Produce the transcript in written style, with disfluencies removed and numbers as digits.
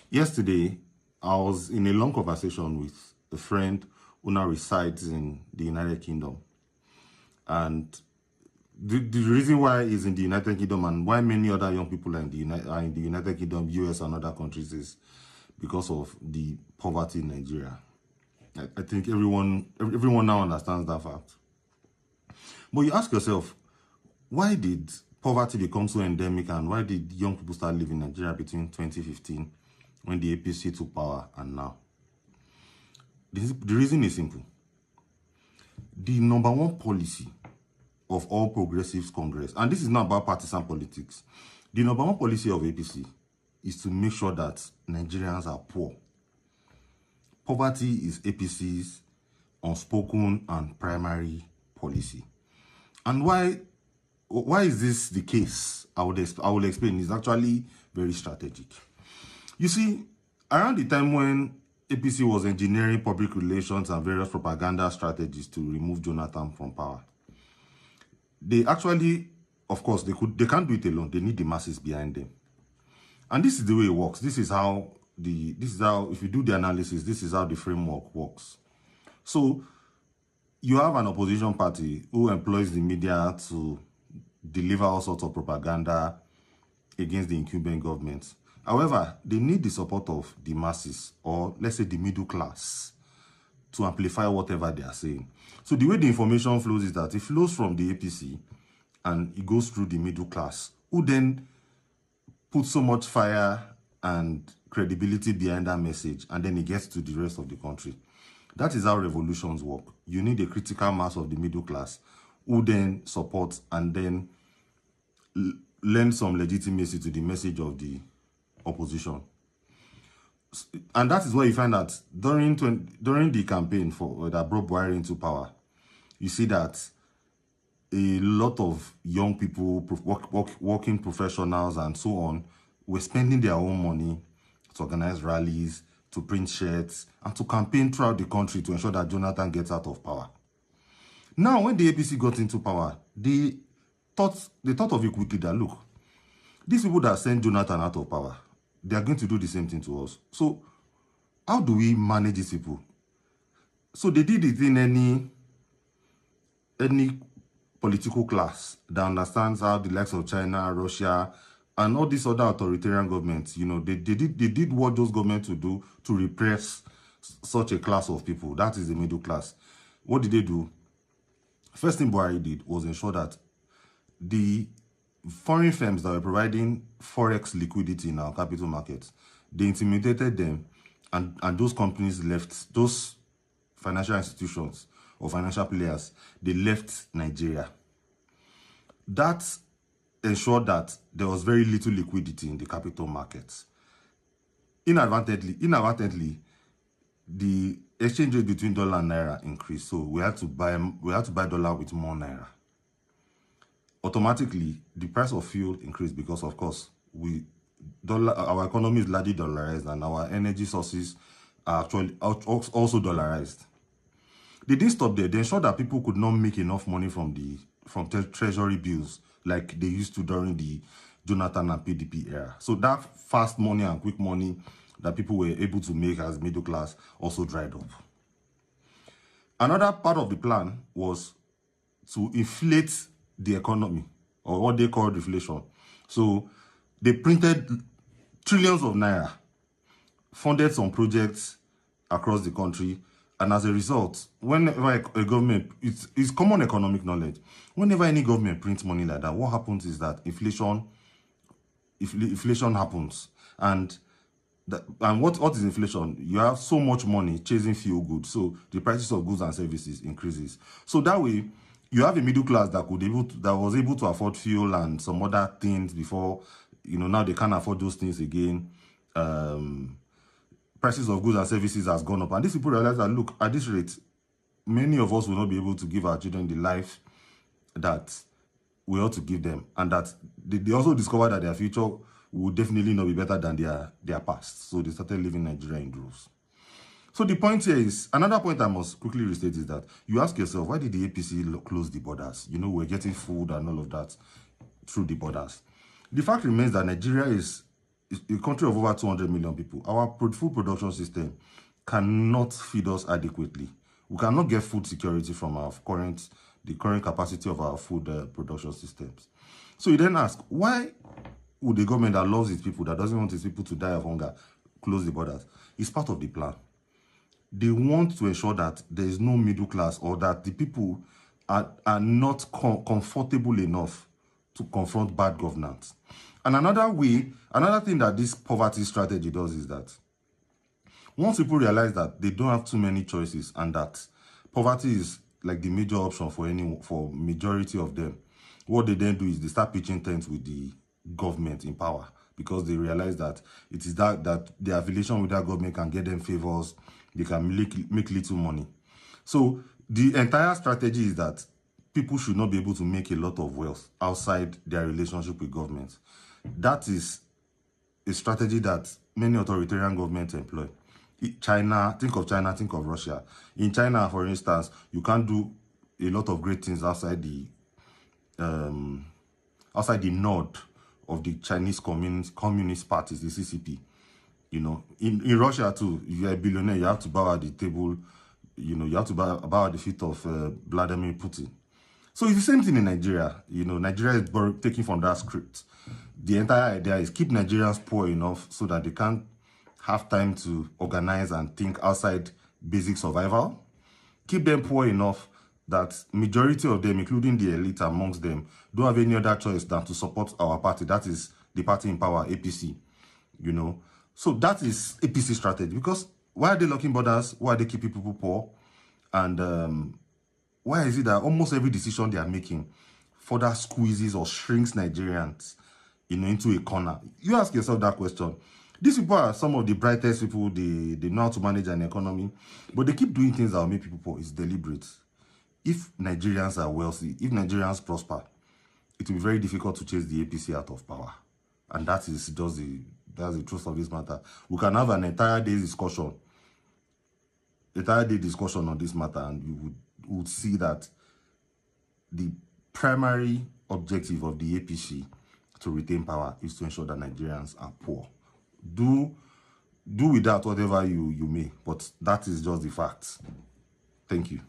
Yesterday, I was in a long conversation with a friend who now resides in the United Kingdom. And the reason why he's in the United Kingdom and why many other young people are in the United Kingdom, US, and other countries is because of the poverty in Nigeria. I think everyone now understands that fact. But you ask yourself, why did poverty become so endemic and why did young people start living in Nigeria between 2015 when the APC took power and now? The reason is simple. The number one policy of All Progressives Congress, and this is not about partisan politics, the number one policy of APC is to make sure that Nigerians are poor. Poverty is APC's unspoken and primary policy. And why is this the case? I will explain. It's actually very strategic. You see, around the time when APC was engineering public relations and various propaganda strategies to remove Jonathan from power, they actually, of course, they can't do it alone. They need the masses behind them. And this is the way it works. This is how, if you do the analysis, this is how the framework works. So you have an opposition party who employs the media to deliver all sorts of propaganda against the incumbent government. However, they need the support of the masses, or let's say the middle class, to amplify whatever they are saying. So the way the information flows is that it flows from the APC and it goes through the middle class, who then put so much fire and credibility behind that message, and then it gets to the rest of the country. That is how revolutions work. You need a critical mass of the middle class who then supports and then lend some legitimacy to the message of the opposition. And that is why you find that during the campaign that brought Buhari into power, you see that a lot of young people, working professionals and so on, were spending their own money to organize rallies, to print shirts, and to campaign throughout the country to ensure that Jonathan gets out of power. Now, when the APC got into power, they thought of it quickly that, look, these people that sent Jonathan out of power, they are going to do the same thing to us. So how do we manage these people? So they did it in any political class that understands how the likes of China, Russia, and all these other authoritarian governments, they did what those governments would do to repress such a class of people. That is the middle class. What did they do? First thing Buhari did was ensure that the foreign firms that were providing forex liquidity in our capital markets, they intimidated them, and those companies left, those financial institutions or financial players, they left Nigeria. That ensured that there was very little liquidity in the capital markets. Inadvertently, the exchange rate between dollar and naira increased, so we had to buy dollar with more naira. Automatically, the price of fuel increased because, of course, our economy is largely dollarized and our energy sources are actually also dollarized. They didn't stop there. They ensured that people could not make enough money from treasury bills like they used to during the Jonathan and PDP era. So that fast money and quick money that people were able to make as middle class also dried up. Another part of the plan was to inflate the economy, or what they call deflation. So they printed trillions of naira, funded some projects across the country, and as a result, whenever a government, it's common economic knowledge, whenever any government prints money like that, what happens is that inflation happens. And what is inflation? You have so much money chasing few goods, so the prices of goods and services increases. So that way, you have a middle class that was able to afford fuel and some other things before. Now they can't afford those things again. Prices of goods and services has gone up, and these people realize that, look, at this rate, many of us will not be able to give our children the life that we ought to give them, and that they also discovered that their future will definitely not be better than their past. So they started living Nigeria in droves. So the point here is, another point I must quickly restate is that you ask yourself, why did the APC close the borders? We're getting food and all of that through the borders. The fact remains that Nigeria is a country of over 200 million people, our food production system cannot feed us adequately. We cannot get food security from the current capacity of our food production systems. So you then ask, why would the government that loves its people, that doesn't want its people to die of hunger, close the borders? It's part of the plan. They want to ensure that there is no middle class, or that the people are not comfortable enough to confront bad governance. And another thing that this poverty strategy does is that once people realize that they don't have too many choices and that poverty is like the major option for majority of them, what they then do is they start pitching tents with the government in power, because they realize that it is that the affiliation with that government can get them favors, they can make little money. So the entire strategy is that people should not be able to make a lot of wealth outside their relationship with government. That is a strategy that many authoritarian governments employ. China, think of China, think of Russia. In China, for instance, you can't do a lot of great things outside the node of the Chinese Communist parties, the CCP. You know, in Russia too, if you're a billionaire, you have to bow at the table. You know, you have to bow at the feet of Vladimir Putin. So it's the same thing in Nigeria. You know, Nigeria is taking from that script. The entire idea is keep Nigerians poor enough so that they can't have time to organize and think outside basic survival. Keep them poor enough that majority of them, including the elite amongst them, don't have any other choice than to support our party. That is the party in power, APC. You know, so that is APC strategy. Because why are they locking borders? Why are they keeping people poor? And why is it that almost every decision they are making further squeezes or shrinks Nigerians, you know, into a corner? You ask yourself that question. These people are some of the brightest people. They know how to manage an economy, but they keep doing things that will make people poor. It's deliberate. If Nigerians are wealthy, if Nigerians prosper, it will be very difficult to chase the APC out of power. And that's the truth of this matter. We can have an entire day discussion on this matter, and you would see that the primary objective of the APC to retain power is to ensure that Nigerians are poor. Do with that whatever you may, but that is just the facts. Thank you.